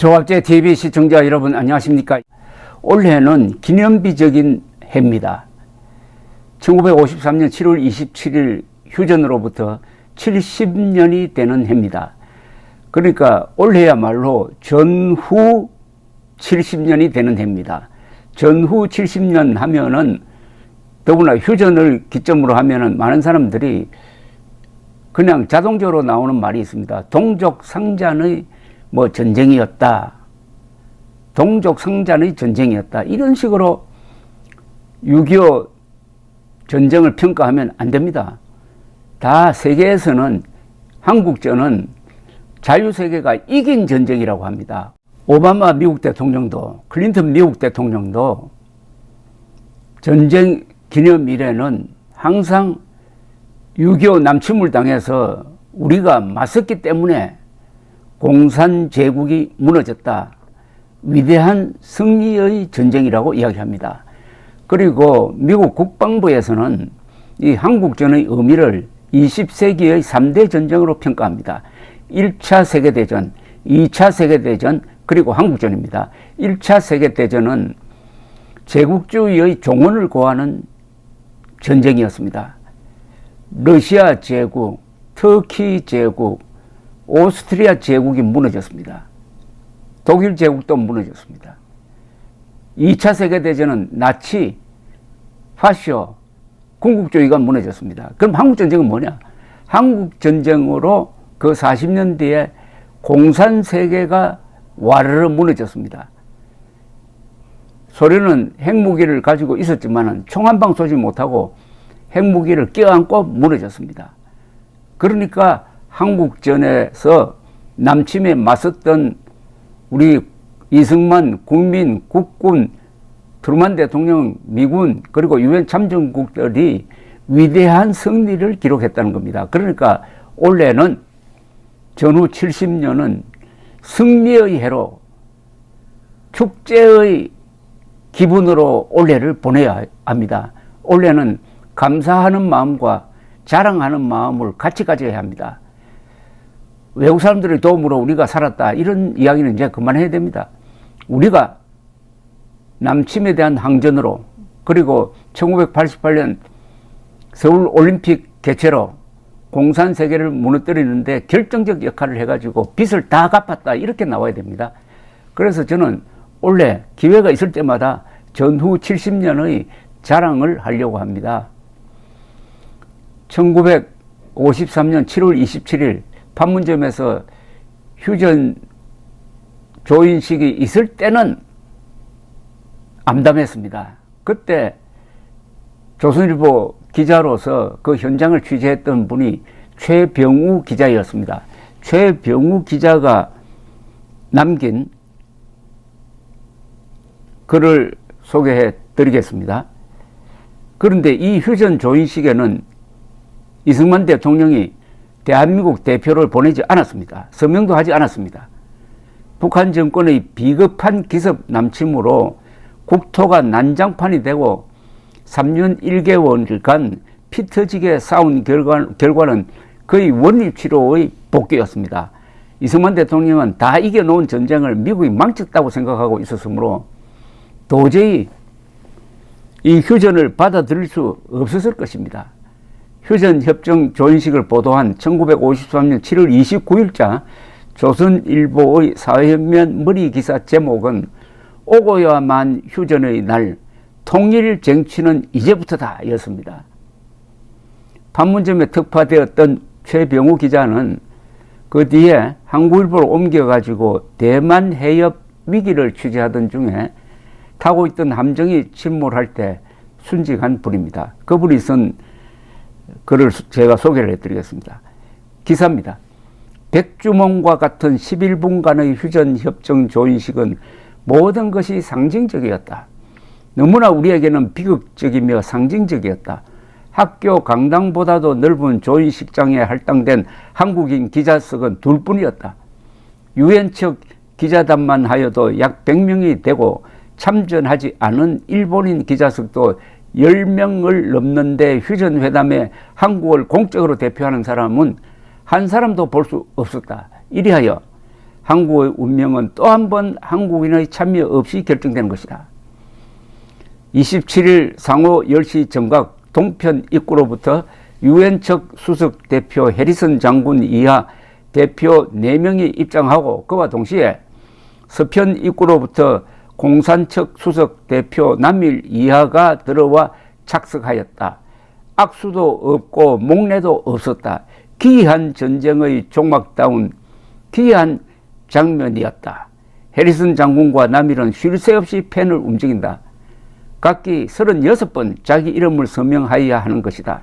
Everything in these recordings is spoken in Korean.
조갑제 TV 시청자 여러분 안녕하십니까? 올해는 기념비적인 해입니다. 1953년 7월 27일 휴전으로부터 70년이 되는 해입니다. 그러니까 올해야말로 전후 70년이 되는 해입니다. 전후 70년 하면은 더구나 휴전을 기점으로 하면은 많은 사람들이 그냥 자동적으로 나오는 말이 있습니다. 동족상잔의 전쟁이었다. 동족상잔의 전쟁이었다. 이런 식으로 6.25 전쟁을 평가하면 안 됩니다. 다 세계에서는 한국전은 자유세계가 이긴 전쟁이라고 합니다. 오바마 미국 대통령도 클린턴 미국 대통령도 전쟁 기념일에는 항상 6.25 남침을 당해서 우리가 맞섰기 때문에 공산제국이 무너졌다. 위대한 승리의 전쟁이라고 이야기합니다. 그리고 미국 국방부에서는 이 한국전의 의미를 20세기의 3대 전쟁으로 평가합니다. 1차 세계대전, 2차 세계대전, 그리고 한국전입니다. 1차 세계대전은 제국주의의 종언을 고하는 전쟁이었습니다. 러시아 제국, 터키 제국, 오스트리아 제국이 무너졌습니다. 독일 제국도 무너졌습니다. 2차 세계대전은 나치, 파쇼, 군국주의가 무너졌습니다. 그럼 한국전쟁은 뭐냐? 한국전쟁으로 그 40년 뒤에 공산세계가 와르르 무너졌습니다. 소련은 핵무기를 가지고 있었지만 총 한 방 쏘지 못하고 핵무기를 껴안고 무너졌습니다. 그러니까 한국전에서 남침에 맞섰던 우리 이승만 국민, 국군, 트루만 대통령, 미군, 그리고 유엔 참전국들이 위대한 승리를 기록했다는 겁니다. 그러니까 올해는 전후 70년은 승리의 해로 축제의 기분으로 올해를 보내야 합니다. 올해는 감사하는 마음과 자랑하는 마음을 같이 가져야 합니다. 외국 사람들의 도움으로 우리가 살았다, 이런 이야기는 이제 그만해야 됩니다. 우리가 남침에 대한 항전으로, 그리고 1988년 서울올림픽 개최로 공산세계를 무너뜨리는데 결정적 역할을 해가지고 빚을 다 갚았다, 이렇게 나와야 됩니다. 그래서 저는 원래 기회가 있을 때마다 전후 70년의 자랑을 하려고 합니다. 1953년 7월 27일 판문점에서 휴전 조인식이 있을 때는 암담했습니다. 그때 조선일보 기자로서 그 현장을 취재했던 분이 최병우 기자였습니다. 최병우 기자가 남긴 글을 소개해 드리겠습니다. 그런데 이 휴전 조인식에는 이승만 대통령이 대한민국 대표를 보내지 않았습니다. 서명도 하지 않았습니다. 북한 정권의 비겁한 기습 남침으로 국토가 난장판이 되고 3년 1개월간 피 터지게 싸운 결과는 거의 원립치료의 복귀였습니다. 이승만 대통령은 다 이겨놓은 전쟁을 미국이 망쳤다고 생각하고 있었으므로 도저히 이 휴전을 받아들일 수 없었을 것입니다. 휴전협정 조인식을 보도한 1953년 7월 29일자 조선일보의 사회면 머리 기사 제목은 오고야만 휴전의 날, 통일 쟁취는 이제부터다 였습니다. 판문점에 특파되었던 최병우 기자는 그 뒤에 한국일보로 옮겨가지고 대만 해협 위기를 취재하던 중에 타고 있던 함정이 침몰할 때 순직한 분입니다. 그분이 쓴 글을 제가 소개를 해드리겠습니다. 기사입니다. 백주몽과 같은 11분간의 휴전협정 조인식은 모든 것이 상징적이었다. 너무나 우리에게는 비극적이며 상징적이었다. 학교 강당보다도 넓은 조인식장에 할당된 한국인 기자석은 둘뿐이었다. 유엔 측 기자단만 하여도 약 100명이 되고 참전하지 않은 일본인 기자석도 10명을 넘는데 휴전회담에 한국을 공적으로 대표하는 사람은 한 사람도 볼 수 없었다. 이리하여 한국의 운명은 또 한 번 한국인의 참여 없이 결정되는 것이다. 27일 상호 10시 정각 동편 입구로부터 유엔 측 수석 대표 해리슨 장군 이하 대표 4명이 입장하고 그와 동시에 서편 입구로부터 공산 측 수석 대표 남일 이하가 들어와 착석하였다. 악수도 없고 목례도 없었다. 기이한 전쟁의 종막다운 기이한 장면이었다. 해리슨 장군과 남일은 쉴 새 없이 펜을 움직인다. 각기 36번 자기 이름을 서명하여야 하는 것이다.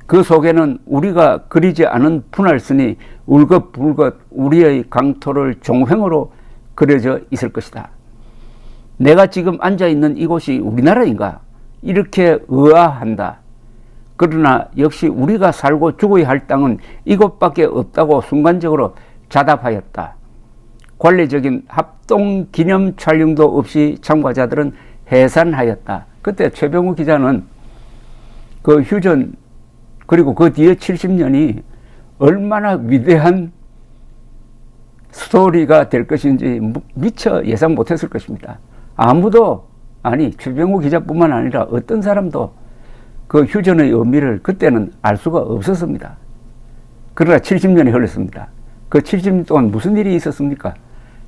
그 속에는 우리가 그리지 않은 분할선이 울긋불긋 우리의 강토를 종횡으로 그려져 있을 것이다. 내가 지금 앉아있는 이곳이 우리나라인가? 이렇게 의아한다. 그러나 역시 우리가 살고 죽어야 할 땅은 이곳밖에 없다고 순간적으로 자답하였다. 관례적인 합동 기념 촬영도 없이 참가자들은 해산하였다. 그때 최병우 기자는 그 휴전 그리고 그 뒤에 70년이 얼마나 위대한 스토리가 될 것인지 미처 예상 못했을 것입니다. 아무도, 아니 최병우 기자뿐만 아니라 어떤 사람도 그 휴전의 의미를 그때는 알 수가 없었습니다. 그러나 70년이 흘렀습니다. 그 70년 동안 무슨 일이 있었습니까?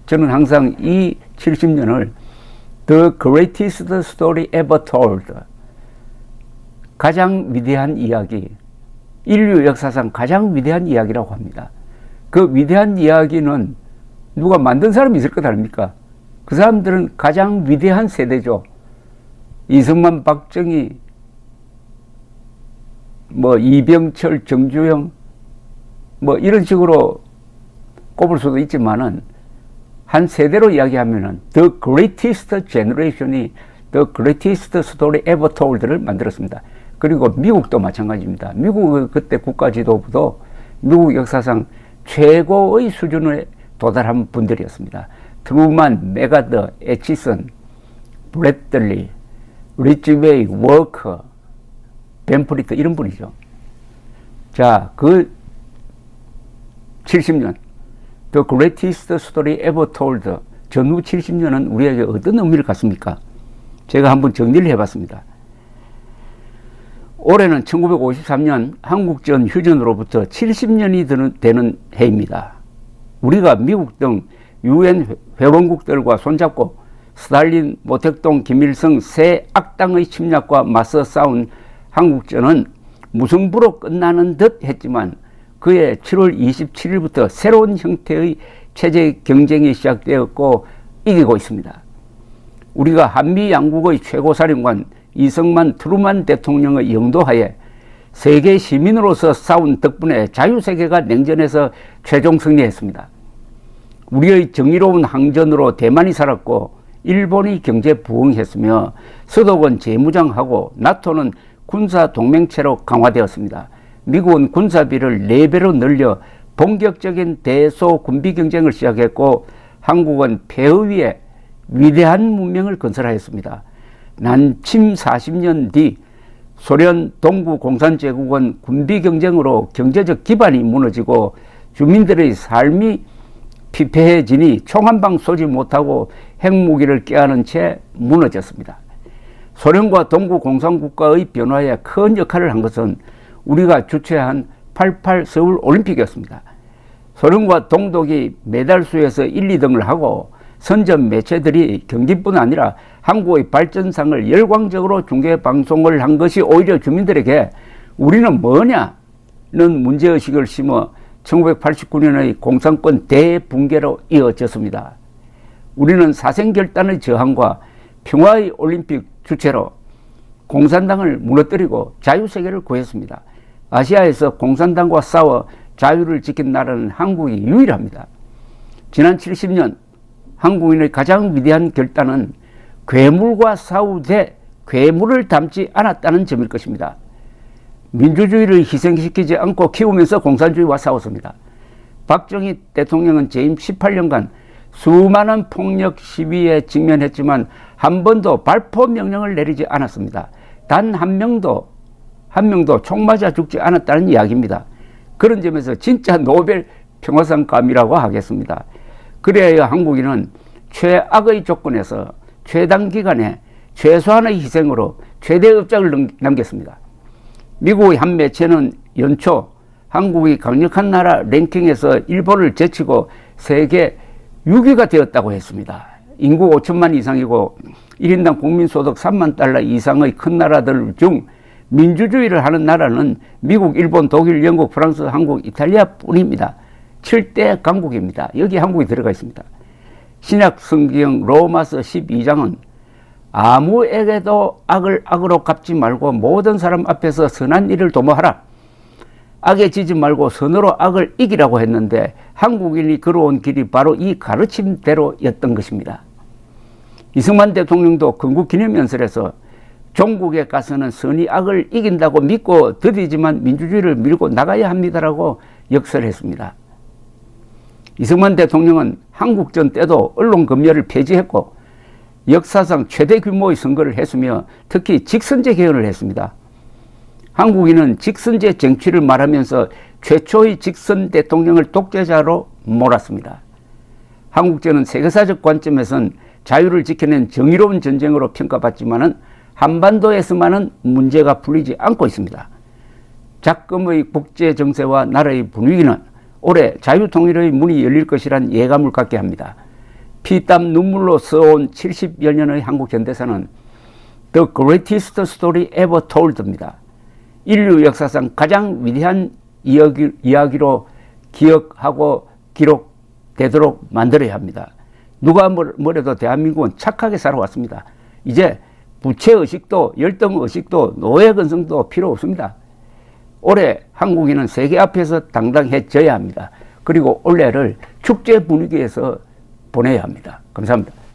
저는 항상 이 70년을 The greatest story ever told, 가장 위대한 이야기, 인류 역사상 가장 위대한 이야기라고 합니다. 그 위대한 이야기는 누가 만든 사람이 있을 것 아닙니까? 그 사람들은 가장 위대한 세대죠. 이승만, 박정희, 이병철, 정주영, 이런 식으로 꼽을 수도 있지만은 한 세대로 이야기하면은 The greatest generation이 The greatest story ever told를 만들었습니다. 그리고 미국도 마찬가지입니다. 미국의 그때 국가지도부도 미국 역사상 최고의 수준에 도달한 분들이었습니다. 트루만, 메가더, 애치슨, 브래들리, 리치웨이, 워커, 벤프리트 이런 분이죠. 자, 그 70년 The greatest story ever told, 전후 70년은 우리에게 어떤 의미를 갖습니까? 제가 한번 정리를 해봤습니다. 올해는 1953년 한국전 휴전으로부터 70년이 되는 해입니다. 우리가 미국 등 유엔 회원국들과 손잡고 스탈린, 모택동, 김일성 새 악당의 침략과 맞서 싸운 한국전은 무승부로 끝나는 듯 했지만 그해 7월 27일부터 새로운 형태의 체제 경쟁이 시작되었고 이기고 있습니다. 우리가 한미 양국의 최고사령관 이승만, 트루만 대통령의 영도하에 세계 시민으로서 싸운 덕분에 자유세계가 냉전에서 최종 승리했습니다. 우리의 정의로운 항전으로 대만이 살았고 일본이 경제 부흥했으며 서독은 재무장하고 나토는 군사 동맹체로 강화되었습니다. 미국은 군사비를 4배로 늘려 본격적인 대소 군비 경쟁을 시작했고 한국은 폐허 위에 위대한 문명을 건설하였습니다. 난침 40년 뒤 소련 동구 공산제국은 군비 경쟁으로 경제적 기반이 무너지고 주민들의 삶이 피폐해지니 총 한 방 쏘지 못하고 핵무기를 껴안은 채 무너졌습니다. 소련과 동구 공산국가의 변화에 큰 역할을 한 것은 우리가 주최한 88 서울 올림픽이었습니다. 소련과 동독이 메달수에서 1, 2등을 하고 선전 매체들이 경기뿐 아니라 한국의 발전상을 열광적으로 중계방송을 한 것이 오히려 주민들에게 우리는 뭐냐는 문제의식을 심어 1989년의 공산권 대붕괴로 이어졌습니다. 우리는 사생결단의 저항과 평화의 올림픽 주체로 공산당을 무너뜨리고 자유세계를 구했습니다. 아시아에서 공산당과 싸워 자유를 지킨 나라는 한국이 유일합니다. 지난 70년 한국인의 가장 위대한 결단은 괴물과 싸우되 괴물을 닮지 않았다는 점일 것입니다. 민주주의를 희생시키지 않고 키우면서 공산주의와 싸웠습니다. 박정희 대통령은 재임 18년간 수많은 폭력 시위에 직면했지만 한 번도 발포 명령을 내리지 않았습니다. 단 한 명도 총 맞아 죽지 않았다는 이야기입니다. 그런 점에서 진짜 노벨 평화상감이라고 하겠습니다. 그래야 한국인은 최악의 조건에서 최단기간에 최소한의 희생으로 최대의 업적을 남겼습니다. 미국의 한 매체는 연초 한국이 강력한 나라 랭킹에서 일본을 제치고 세계 6위가 되었다고 했습니다. 인구 5천만 이상이고 1인당 국민소득 3만 달러 이상의 큰 나라들 중 민주주의를 하는 나라는 미국, 일본, 독일, 영국, 프랑스, 한국, 이탈리아 뿐입니다. 7대 강국입니다. 여기 한국이 들어가 있습니다. 신약 성경 로마서 12장은 아무에게도 악을 악으로 갚지 말고 모든 사람 앞에서 선한 일을 도모하라. 악에 지지 말고 선으로 악을 이기라고 했는데 한국인이 걸어온 길이 바로 이 가르침대로였던 것입니다. 이승만 대통령도 건국기념연설에서 종국에 가서는 선이 악을 이긴다고 믿고 드디지만 민주주의를 밀고 나가야 합니다라고 역설했습니다. 이승만 대통령은 한국전 때도 언론검열을 폐지했고 역사상 최대 규모의 선거를 했으며 특히 직선제 개헌을 했습니다. 한국인은 직선제 쟁취를 말하면서 최초의 직선 대통령을 독재자로 몰았습니다. 한국전은 세계사적 관점에선 자유를 지켜낸 정의로운 전쟁으로 평가받지만은 한반도에서만은 문제가 풀리지 않고 있습니다. 작금의 국제 정세와 나라의 분위기는 올해 자유통일의 문이 열릴 것이란 예감을 갖게 합니다. 피땀 눈물로 써온 70여 년의 한국 현대사는 The greatest story ever told입니다. 인류 역사상 가장 위대한 이야기로 기억하고 기록되도록 만들어야 합니다. 누가 뭐래도 대한민국은 착하게 살아왔습니다. 이제 부채의식도 열등의식도 노예근성도 필요 없습니다. 올해 한국인은 세계 앞에서 당당해져야 합니다. 그리고 올해를 축제 분위기에서 보내야 합니다. 감사합니다.